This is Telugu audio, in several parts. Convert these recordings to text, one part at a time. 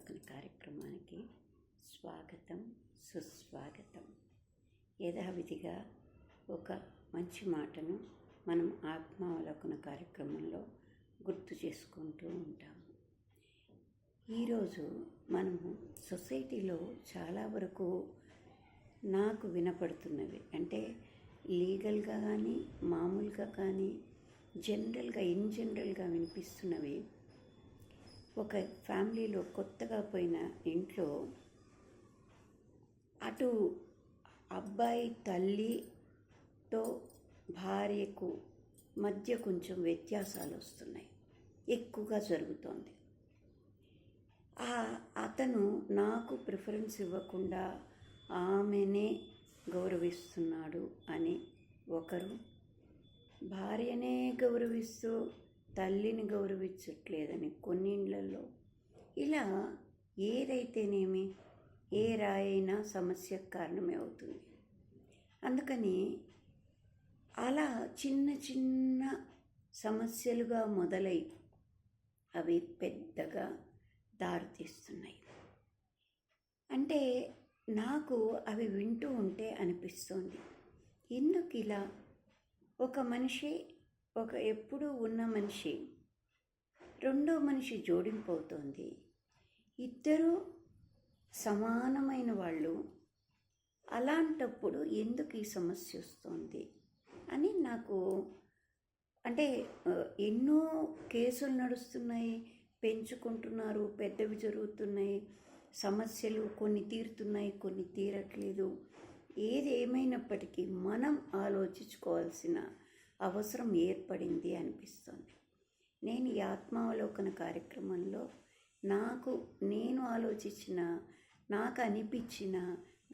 ఆత్మావలోకన కార్యక్రమానికి స్వాగతం, సుస్వాగతం. యథావిధిగా ఒక మంచి మాటను మనం ఆత్మావలోకన కార్యక్రమంలో గుర్తు చేసుకుంటూ ఉంటాము. ఈరోజు మనము సొసైటీలో చాలా వరకు నాకు వినపడుతున్నవి, అంటే లీగల్గా కానీ మామూలుగా కానీ ఇన్ జనరల్గా వినిపిస్తున్నవి. ఒక ఫ్యామిలీలో కొత్తగా పోయిన ఇంట్లో అటు అబ్బాయి తల్లితో భార్యకు మధ్య కొంచెం వ్యత్యాసాలు వస్తున్నాయి, ఎక్కువగా జరుగుతోంది. అతను నాకు ప్రిఫరెన్స్ ఇవ్వకుండా ఆమెనే గౌరవిస్తున్నాడు అని ఒకరు, భార్యనే గౌరవిస్తూ తల్లిని గౌరవించట్లేదని కొన్ని ఇళ్లలో. ఇలా ఏదైతేనేమి ఏ రాయైనా సమస్యకు కారణమే అవుతుంది. అందుకని అలా చిన్న చిన్న సమస్యలుగా మొదలై అవి పెద్దగా దారితీస్తున్నాయి. అంటే నాకు అవి వింటూ ఉంటే అనిపిస్తోంది, ఎందుకు ఇలా ఒక మనిషి, ఒక ఎప్పుడూ ఉన్న మనిషి రెండో మనిషి జోడింపు అవుతోంది, ఇద్దరూ సమానమైన వాళ్ళు, అలాంటప్పుడు ఎందుకు ఈ సమస్య వస్తుంది అని నాకు, అంటే ఎన్నో కేసులు నడుస్తున్నాయి, పెంచుకుంటున్నారు, పెద్దవి జరుగుతున్నాయి, సమస్యలు కొన్ని తీరుతున్నాయి, కొన్ని తీరట్లేదు. ఏది ఏమైనప్పటికీ మనం ఆలోచించుకోవాల్సిన అవసరం ఏర్పడింది అనిపిస్తుంది. నేను ఈ ఆత్మావలోకన కార్యక్రమంలో నేను ఆలోచించిన, నాకు అనిపించిన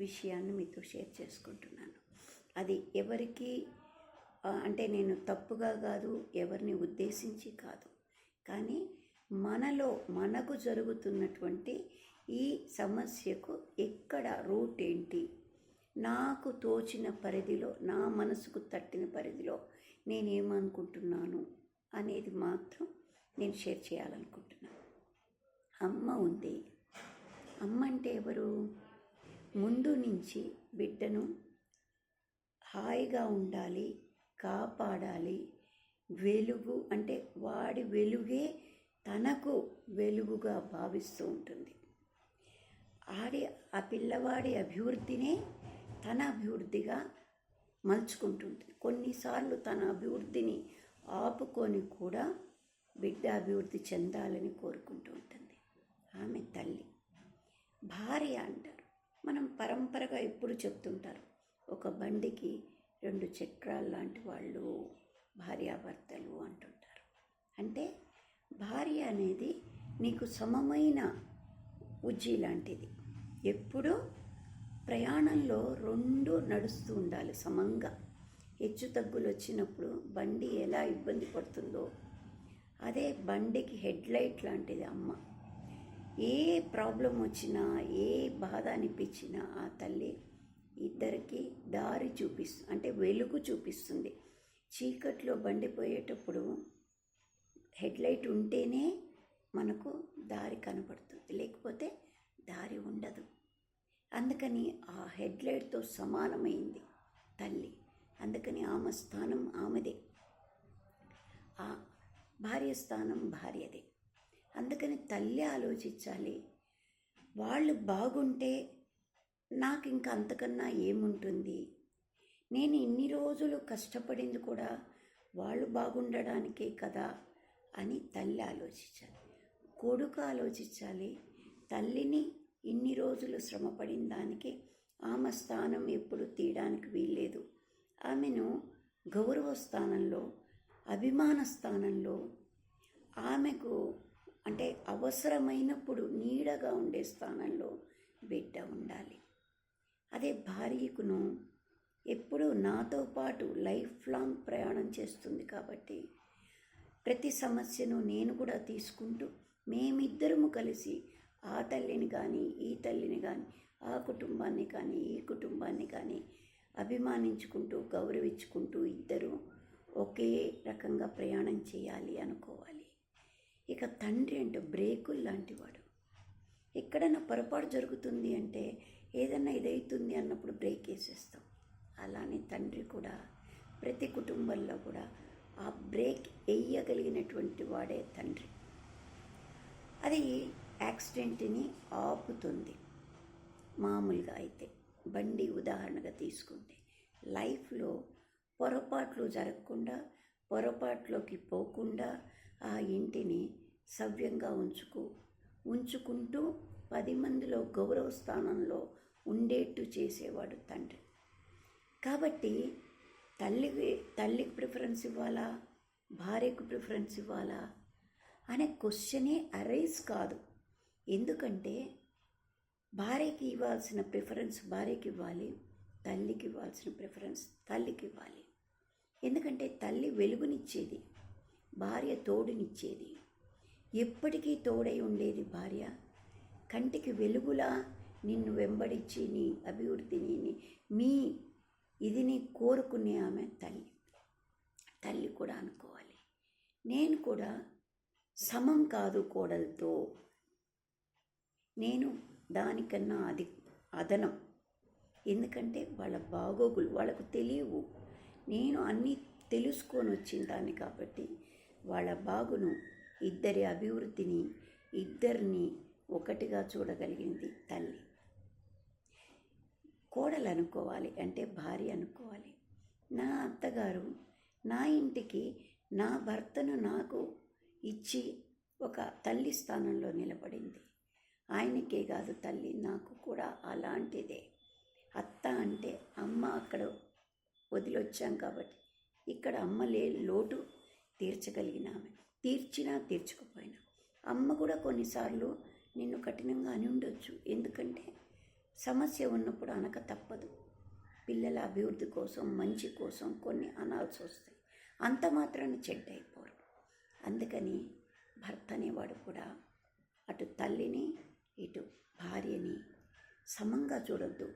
విషయాన్ని మీతో షేర్ చేసుకుంటున్నాను. అది ఎవరికి, అంటే నేను తప్పుగా కాదు, ఎవరిని ఉద్దేశించి కాదు, కానీ మనకు జరుగుతున్నటువంటి ఈ సమస్యకు ఎక్కడ రూట్ ఏంటి, నాకు తోచిన పరిధిలో, నా మనసుకు తట్టిన పరిధిలో నేనేమనుకుంటున్నాను అనేది మాత్రం నేను షేర్ చేయాలనుకుంటున్నాను. అమ్మ ఉంది. అమ్మ అంటే ఎవరు? ముందు నుంచి బిడ్డను హాయిగా ఉండాలి, కాపాడాలి, వెలుగు అంటే వాడి వెలుగే తనకు వెలుగుగా భావిస్తూ ఉంటుంది. ఆ పిల్లవాడి అభివృద్ధినే తన అభివృద్ధిగా మలుచుకుంటుంది. కొన్నిసార్లు తన అభివృద్ధిని ఆపుకొని కూడా బిడ్డ అభివృద్ధి చెందాలని కోరుకుంటూ ఉంటుంది. ఆమె తల్లి. భార్య అంటారు, మనం పరంపరగా ఎప్పుడు చెప్తుంటారు, ఒక బండికి 2 చక్రాలు లాంటి వాళ్ళు భార్యాభర్తలు అంటుంటారు. అంటే భార్య అనేది నీకు సమమైన ఉజ్జి లాంటిది. ఎప్పుడూ ప్రయాణంలో 2 నడుస్తూ ఉండాలి సమంగా. హెచ్చు తగ్గులు వచ్చినప్పుడు బండి ఎలా ఇబ్బంది పడుతుందో, అదే బండికి హెడ్లైట్ లాంటిది అమ్మ. ఏ ప్రాబ్లం వచ్చినా, ఏ బాధ అనిపించినా ఆ తల్లి ఇద్దరికి దారి చూపిస్తుంది, అంటే వెలుగు చూపిస్తుంది. చీకట్లో బండి పోయేటప్పుడు హెడ్లైట్ ఉంటేనే మనకు దారి కనపడుతుంది, లేకపోతే దారి ఉండదు. అందుకని ఆ హెడ్లైట్తో సమానమైంది తల్లి. అందుకని ఆమె స్థానం ఆమెదే, ఆ భార్య స్థానం భార్యదే. అందుకని తల్లి ఆలోచించాలి, వాళ్ళు బాగుంటే నాకు ఇంకా అంతకన్నా ఏముంటుంది, నేను ఇన్ని రోజులు కష్టపడింది కూడా వాళ్ళు బాగుండడానికే కదా అని తల్లి ఆలోచించాలి. కొడుకు ఆలోచించాలి, తల్లిని ఇన్ని రోజులు శ్రమపడిన దానికి ఆమె స్థానం ఎప్పుడు తీయడానికి వీల్లేదు. ఆమెను గౌరవ స్థానంలో, అభిమాన స్థానంలో, ఆమెకు అంటే అవసరమైనప్పుడు నీడగా ఉండే స్థానంలో బిడ్డ ఉండాలి. అదే భార్యకును ఎప్పుడూ నాతో పాటు లైఫ్ లాంగ్ ప్రయాణం చేస్తుంది కాబట్టి ప్రతి సమస్యను నేను కూడా తీసుకుంటూ మేమిద్దరము కలిసి ఆ తల్లిని కానీ, ఈ తల్లిని కానీ, ఆ కుటుంబాన్ని కానీ, ఈ కుటుంబాన్ని కానీ అభిమానించుకుంటూ, గౌరవించుకుంటూ ఇద్దరు ఒకే రకంగా ప్రయాణం చేయాలి అనుకోవాలి. ఇక తండ్రి అంటే బ్రేకులు లాంటివాడు. ఎక్కడైనా పొరపాటు జరుగుతుంది అంటే ఏదన్నా ఇదవుతుంది అన్నప్పుడు బ్రేక్ వేసేస్తాం. అలానే తండ్రి కూడా ప్రతి కుటుంబంలో కూడా ఆ బ్రేక్ వేయగలిగినటువంటి వాడే తండ్రి. అది యాక్సిడెంట్ని ఆపుతుంది. మామూలుగా అయితే బండి ఉదాహరణగా తీసుకుంటే లైఫ్లో పొరపాట్లు జరగకుండా, పొరపాట్లోకి పోకుండా ఆ ఇంటిని సవ్యంగా ఉంచుకుంటూ 10 మందిలో గౌరవ స్థానంలో ఉండేట్టు చేసేవాడు తండ్రి. కాబట్టి తల్లికి ప్రిఫరెన్స్ ఇవ్వాలా, భార్యకు ప్రిఫరెన్స్ ఇవ్వాలా అనే క్వశ్చనే అరైజ్ కాదు. ఎందుకంటే భార్యకి ఇవ్వాల్సిన ప్రిఫరెన్స్ భార్యకి ఇవ్వాలి, తల్లికి ఇవ్వాల్సిన ప్రిఫరెన్స్ తల్లికి ఇవ్వాలి. ఎందుకంటే తల్లి వెలుగునిచ్చేది, భార్య తోడునిచ్చేది. ఎప్పటికీ తోడై ఉండేది భార్య. కంటికి వెలుగులా నిన్ను వెంబడించి నీ అభివృద్ధిని ఇదిని కోరుకునే ఆమె తల్లి కూడా అనుకోవాలి. నేను కూడా సమం కాదు కోడలతో, నేను దానికన్నా అదనం. ఎందుకంటే వాళ్ళ బాగోగులు వాళ్ళకు తెలియవు, నేను అన్నీ తెలుసుకొని వచ్చిన దాన్ని. కాబట్టి వాళ్ళ బాగును, ఇద్దరి అభివృద్ధిని, ఇద్దరిని ఒకటిగా చూడగలిగింది తల్లి. కోడలు అనుకోవాలి అంటే భార్య అనుకోవాలి. నా అత్తగారు నా ఇంటికి నా భర్తను నాకు ఇచ్చి ఒక తల్లి స్థానంలో నిలబడింది. ఆయనకే కాదు తల్లి, నాకు కూడా అలాంటిదే. అత్త అంటే అమ్మ అక్కడ వదిలొచ్చాం కాబట్టి ఇక్కడ అమ్మ లోటు తీర్చగలిగిన ఆమె. తీర్చినా తీర్చకపోయినా అమ్మ కూడా కొన్నిసార్లు నిన్ను కఠినంగా అని ఉండొచ్చు. ఎందుకంటే సమస్య ఉన్నప్పుడు అనక తప్పదు. పిల్లల అభివృద్ధి కోసం, మంచి కోసం కొన్ని అనాల్సి వస్తాయి. అంత మాత్రాన చెడ్డ అయిపోరు. అందుకని భర్త అనేవాడు కూడా అటు తల్లిని ఇటు భార్యని సమంగా చూడొద్దు.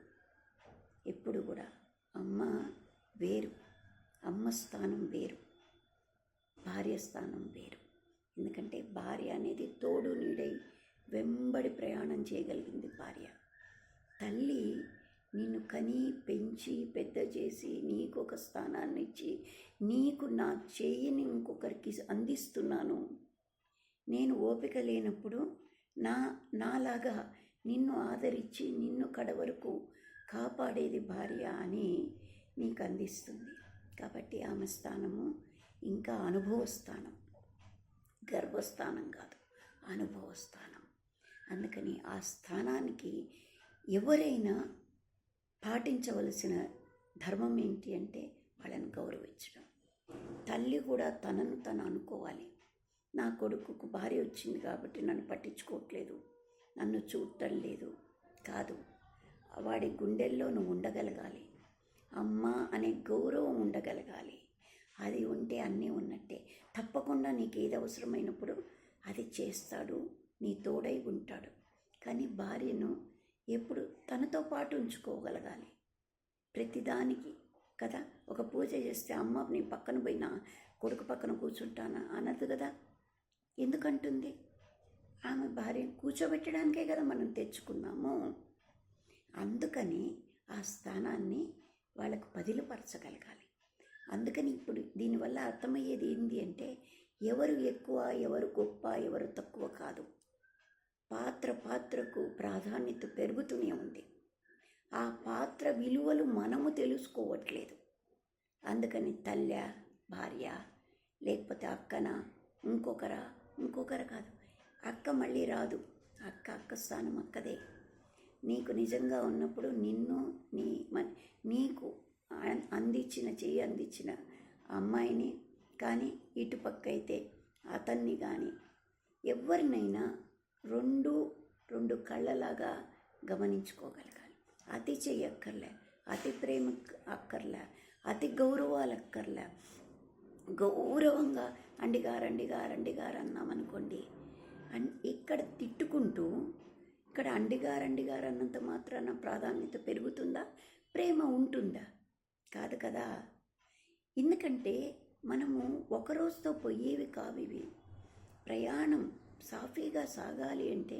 ఎప్పుడు కూడా అమ్మ వేరు, అమ్మ స్థానం వేరు, భార్య స్థానం వేరు. ఎందుకంటే భార్య అనేది తోడు నీడై వెంబడి ప్రయాణం చేయగలిగింది భార్య. తల్లి నిన్ను కని పెంచి పెద్ద చేసి నీకు ఒక స్థానాన్ని ఇచ్చి, నీకు నా చేయిని ఇంకొకరికి అందిస్తున్నాను, నేను ఓపిక లేనప్పుడు నాలాగా నిన్ను ఆదరించి నిన్ను కడవరకు కాపాడేది భార్య అని నీకు అందిస్తుంది. కాబట్టి ఆమె స్థానము ఇంకా అనుభవ స్థానం, గర్భస్థానం కాదు, అనుభవ స్థానం. అందుకని ఆ స్థానానికి ఎవరైనా పాటించవలసిన ధర్మం ఏంటి అంటే వాళ్ళని గౌరవించడం. తల్లి కూడా తనను తను అనుకోవాలి. నా కొడుకుకు భార్య వచ్చింది కాబట్టి నన్ను పట్టించుకోవట్లేదు, నన్ను చూడటం లేదు కాదు. వాడి గుండెల్లో నువ్వు ఉండగలగాలి, అమ్మ అనే గౌరవం ఉండగలగాలి. అది ఉంటే అన్నీ ఉన్నట్టే. తప్పకుండా నీకు ఏది అవసరమైనప్పుడు అది చేస్తాడు, నీ తోడై ఉంటాడు. కానీ భార్యను ఎప్పుడు తనతో పాటు ఉంచుకోగలగాలి ప్రతిదానికి కదా. ఒక పూజ చేస్తే అమ్మ నీ పక్కన పోయినా కొడుకు పక్కన కూర్చుంటానా అనదు కదా. ఎందుకంటుంది? ఆమె భార్యను కూర్చోబెట్టడానికే కదా మనం తెచ్చుకున్నాము. అందుకని ఆ స్థానాన్ని వాళ్ళకు పదిలపరచగలగాలి. అందుకని ఇప్పుడు దీనివల్ల అర్థమయ్యేది ఏంటి అంటే ఎవరు ఎక్కువ, ఎవరు గొప్ప, ఎవరు తక్కువ కాదు. పాత్రకు ప్రాధాన్యత పెరుగుతూనే ఉంది. ఆ పాత్ర విలువలు మనము తెలుసుకోవట్లేదు. అందుకని తల్లి, భార్య, లేకపోతే అక్కన, ఇంకొకరు కాదు. అక్క మళ్ళీ రాదు. అక్క స్థానం అక్కదే. నీకు నిజంగా ఉన్నప్పుడు నిన్ను నీకు అందించిన అమ్మాయిని కానీ, ఇటుపక్క అయితే అతన్ని కానీ ఎవరినైనా రెండు కళ్ళలాగా గమనించుకోగలగాలి. అతి చెయ్యక్కర్లే, అతి ప్రేమ అక్కర్లే, అతి గౌరవాలు అక్కర్లే. గౌరవంగా అండిగారు అన్నామనుకోండి, ఇక్కడ తిట్టుకుంటూ ఇక్కడ అండిగారు అన్నంత మాత్రాన ప్రాధాన్యత పెరుగుతుందా, ప్రేమ ఉంటుందా? కాదు కదా. ఎందుకంటే మనము ఒకరోజుతో పోయేవి కావు ఇవి. ప్రయాణం సాఫీగా సాగాలి అంటే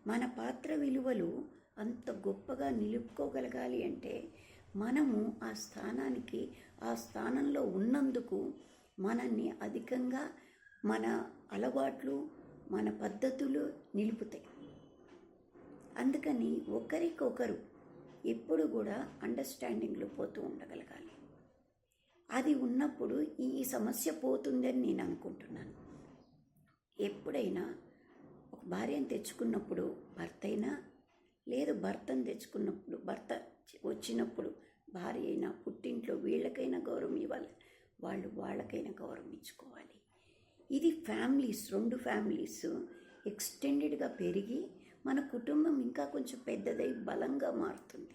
మన పాత్ర విలువలు అంత గొప్పగా నిలుపుకోగలగాలి అంటే మనము ఆ స్థానానికి, ఆ స్థానంలో ఉన్నందుకు మనల్ని అధికంగా మన అలవాట్లు, మన పద్ధతులు నిలుపుతాయి. అందుకని ఒకరికొకరు ఎప్పుడు కూడా అండర్స్టాండింగ్లో పోతూ ఉండగలగాలి. అది ఉన్నప్పుడు ఈ సమస్య పోతుందని నేను అనుకుంటున్నాను. ఎప్పుడైనా ఒక భార్యను తెచ్చుకున్నప్పుడు భర్త అయినా, లేదు భర్తను తెచ్చుకున్నప్పుడు, భర్త వచ్చినప్పుడు భార్య అయినా, పుట్టింట్లో వీళ్ళకైనా గౌరవం ఇవ్వాలి, వాళ్ళు వాళ్ళకైనా గౌరవం ఇచ్చుకోవాలి. ఇది ఫ్యామిలీస్, 2 ఫ్యామిలీస్ ఎక్స్టెండెడ్గా పెరిగి మన కుటుంబం ఇంకా కొంచెం పెద్దదై బలంగా మారుతుంది.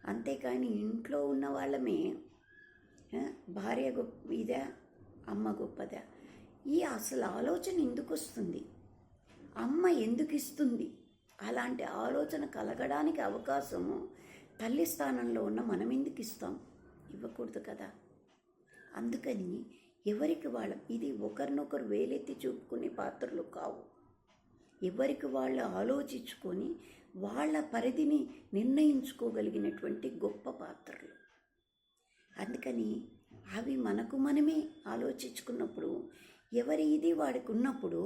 అంతేకాని ఇంట్లో ఉన్న వాళ్ళమే భార్య గొప్ప ఇదా, అమ్మ గొప్పదా, ఈ అసలు ఆలోచన ఎందుకు వస్తుంది, అమ్మ ఎందుకు ఇస్తుంది, అలాంటి ఆలోచన కలగడానికి అవకాశము తల్లి స్థానంలో ఉన్న మనం ఎందుకు ఇస్తాం? ఇవ్వకూడదు కదా. అందుకని ఎవరికి వాళ్ళ, ఇది ఒకరినొకరు వేలెత్తి చూపుకునే పాత్రలు కావు. ఎవరికి వాళ్ళు ఆలోచించుకొని వాళ్ళ పరిధిని నిర్ణయించుకోగలిగినటువంటి గొప్ప పాత్రలు. అందుకని అవి మనకు మనమే ఆలోచించుకున్నప్పుడు, ఎవరి ఇది వాడికి ఉన్నప్పుడు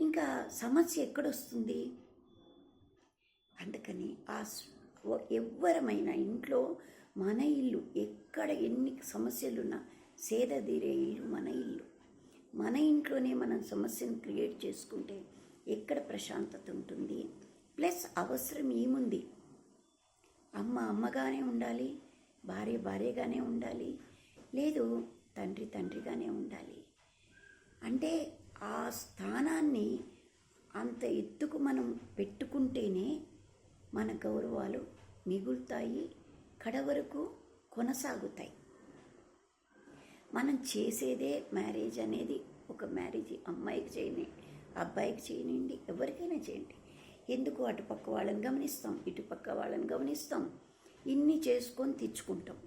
ఇంకా సమస్య ఎక్కడొస్తుంది? అందుకని ఎవ్వరమైనా ఇంట్లో మన ఇల్లు, ఎక్కడ ఎన్ని సమస్యలున్నా సేదతీరే ఇల్లు మన ఇల్లు. మన ఇంట్లోనే మనం సమస్యను క్రియేట్ చేసుకుంటే ఎక్కడ ప్రశాంతత ఉంటుంది? ప్లస్ అవసరం ఏముంది? అమ్మ అమ్మగానే ఉండాలి, భార్య భార్యగానే ఉండాలి, లేదు తండ్రి తండ్రిగానే ఉండాలి. అంటే ఆ స్థానాన్ని అంత ఎత్తుకు మనం పెట్టుకుంటేనే మన గౌరవాలు మిగులుతాయి, కడవరకు కొనసాగుతాయి. మనం చేసేదే మ్యారేజ్ అనేది, ఒక మ్యారేజ్ అమ్మాయికి చేయని, అబ్బాయికి చేయనండి, ఎవరికైనా చేయండి. ఎందుకు అటుపక్క వాళ్ళని గమనిస్తాం, ఇటుపక్క వాళ్ళని గమనిస్తాం, ఇన్ని చేసుకొని తెచ్చుకుంటాం.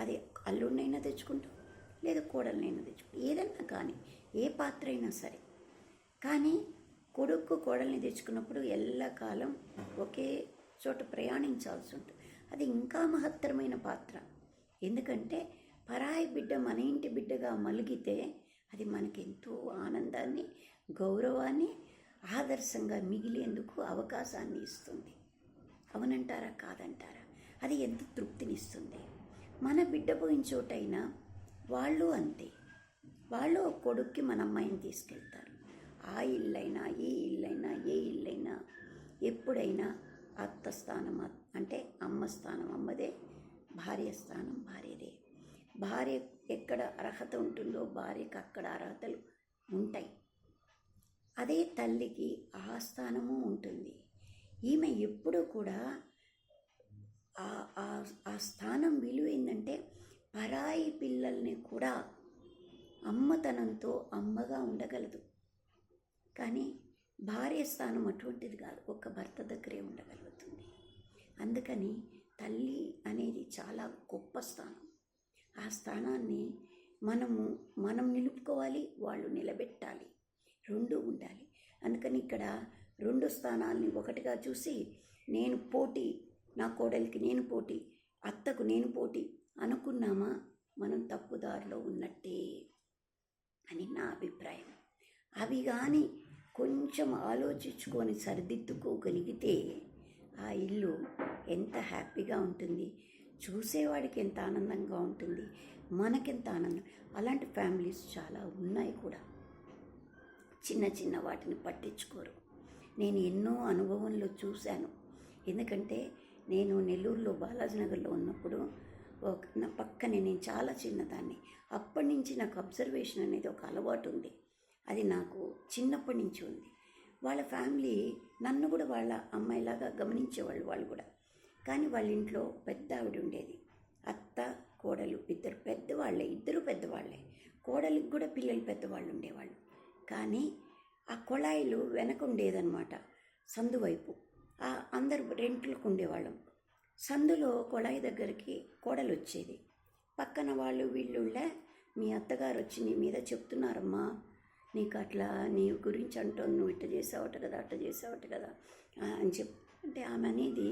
అదే అల్లుడినైనా తెచ్చుకుంటాం, లేదా కోడలనైనా తెచ్చుకుంటాం, ఏదైనా కానీ ఏ పాత్ర అయినా సరే. కానీ కొడుకు కోడల్ని తెచ్చుకున్నప్పుడు ఎల్లకాలం ఒకే చోట ప్రయాణించాల్సి ఉంటుంది. అది ఇంకా మహత్తరమైన పాత్ర. ఎందుకంటే పరాయి బిడ్డ మన ఇంటి బిడ్డగా మలిగితే అది మనకెంతో ఆనందాన్ని, గౌరవాన్ని, ఆదర్శంగా మిగిలేందుకు అవకాశాన్ని ఇస్తుంది. అవునంటారా కాదంటారా? అది ఎంత తృప్తినిస్తుంది. మన బిడ్డ పోయిన చోటైనా వాళ్ళు అంతే, వాళ్ళు కొడుక్కి మన అమ్మాయిని తీసుకెళ్తారు. ఆ ఇల్లైనా, ఈ ఇల్లైనా, ఏ ఇల్లైనా ఎప్పుడైనా అత్త స్థానం అంటే అమ్మ స్థానం అమ్మదే, భార్య స్థానం భార్యదే. భార్య ఎక్కడ అర్హత ఉంటుందో భార్యకు అక్కడ అర్హతలు ఉంటాయి. అదే తల్లికి ఆ స్థానము ఉంటుంది. ఈమె ఎప్పుడూ కూడా ఆ స్థానం విలువ ఏంటంటే పరాయి పిల్లల్ని కూడా అమ్మతనంతో అమ్మగా ఉండగలదు. కానీ భార్య స్థానం అటువంటిది కాదు, ఒక భర్త దగ్గరే ఉండగలుగుతుంది. అందుకని తల్లి అనేది చాలా గొప్ప స్థానం. ఆ స్థానాన్ని మనం నిలుపుకోవాలి, వాళ్ళు నిలబెట్టాలి, రెండు ఉండాలి. అందుకని ఇక్కడ 2 స్థానాల్ని ఒకటిగా చూసి నేను పోటీ, నా కోడలికి నేను పోటీ, అత్తకు నేను పోటీ అనుకున్నామా మనం తప్పుదారిలో ఉన్నట్టే అని నా అభిప్రాయం. అవి కానీ కొంచెం ఆలోచించుకొని సరిదిద్దుకోగలిగితే ఆ ఇల్లు ఎంత హ్యాపీగా ఉంటుంది, చూసేవాడికి ఎంత ఆనందంగా ఉంటుంది, మనకెంత ఆనందం. అలాంటి ఫ్యామిలీస్ చాలా ఉన్నాయి కూడా. చిన్న చిన్న వాటిని పట్టించుకోరు. నేను ఎన్నో అనుభవంలో చూశాను. ఎందుకంటే నేను నెల్లూరులో బాలాజీనగర్లో ఉన్నప్పుడు నా పక్కనే, నేను చాలా చిన్నదాన్ని, అప్పటి నుంచి నాకు అబ్జర్వేషన్ అనేది ఒక అలవాటు ఉంది. అది నాకు చిన్నప్పటి నుంచి ఉంది. వాళ్ళ ఫ్యామిలీ నన్ను కూడా వాళ్ళ అమ్మాయిలాగా గమనించేవాళ్ళు వాళ్ళు కూడా. కానీ వాళ్ళ ఇంట్లో పెద్ద ఆవిడ ఉండేది, అత్త కోడలు ఇద్దరు పెద్దవాళ్ళే. కోడలికి కూడా పిల్లలు పెద్దవాళ్ళు ఉండేవాళ్ళు. కానీ ఆ కొళాయిలు వెనక ఉండేదన్నమాట, సందు వైపు. అందరు రెంట్లకు ఉండేవాళ్ళం. సందులో కొళాయి దగ్గరికి కోడలు వచ్చేది. పక్కన వాళ్ళు వీళ్ళుళ్ళే, మీ అత్తగారు వచ్చి నీ మీద చెప్తున్నారమ్మా, నీకు అట్లా నీ గురించి అంటావు, నువ్వు ఇట్ట చేసావట కదా, అట్ట చేసావట కదా అని అంటే ఆమె అనేది,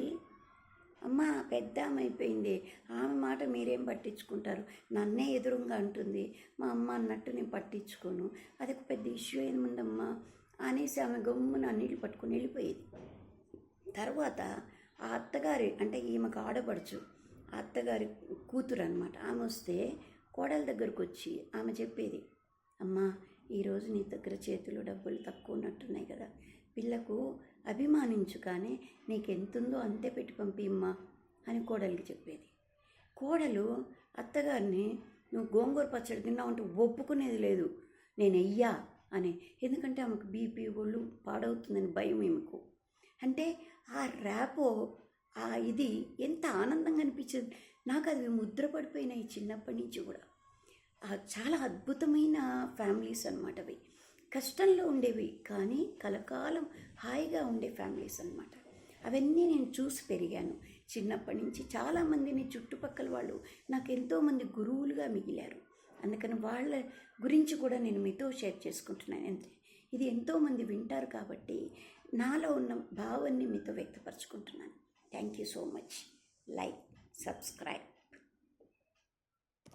అమ్మ పెద్ద ఆమె అయిపోయింది, ఆమె మాట మీరేం పట్టించుకుంటారు, నన్నే ఎదురుగా అంటుంది, మా అమ్మ అన్నట్టు నేను పట్టించుకోను, అది ఒక పెద్ద ఇష్యూ ఏముందమ్మా అనేసి ఆమె గమ్మున నీళ్ళు పట్టుకుని వెళ్ళిపోయేది. తర్వాత ఆ అత్తగారి అంటే ఈమెకు ఆడపడుచు, ఆ అత్తగారి కూతురు అనమాట, ఆమె వస్తే కోడల దగ్గరకు వచ్చి ఆమె చెప్పేది, అమ్మా ఈరోజు నీ దగ్గర చేతిలో డబ్బులు తక్కువ ఉన్నట్టున్నాయి కదా, పిల్లకు అభిమానించు, కానీ నీకు ఎంతుందో అంతే పెట్టి పంపిమ్మా అని కోడలికి చెప్పేది. కోడలు అత్తగారిని నువ్వు గోంగూర పచ్చడి తిన్నావు అంటే ఒప్పుకునేది లేదు, నేను వెయ్యా అని, ఎందుకంటే ఆమెకు బీపీ ఒళ్ళు పాడవుతుందని భయం ఈమెకు. అంటే ఆ ర్యాపో ఇది ఎంత ఆనందంగా అనిపించింది నాకు, అది ముద్రపడిపోయినాయి చిన్నప్పటి నుంచి కూడా. చాలా అద్భుతమైన ఫ్యామిలీస్ అన్నమాట అవి, కష్టంలో ఉండేవి కానీ కలకాలం హాయిగా ఉండే ఫ్యామిలీస్ అన్నమాట. అవన్నీ నేను చూసి పెరిగాను చిన్నప్పటి నుంచి. చాలామందిని చుట్టుపక్కల వాళ్ళు నాకు ఎంతోమంది గురువులుగా మిగిలారు, అందుకని వాళ్ళ గురించి కూడా నేను మీతో షేర్ చేసుకుంటున్నాను. అంతే, ఇది ఎంతోమంది వింటారు కాబట్టి నాలో ఉన్న భావాన్ని మీతో వ్యక్తపరచుకుంటున్నాను. Thank you so much. Like, subscribe.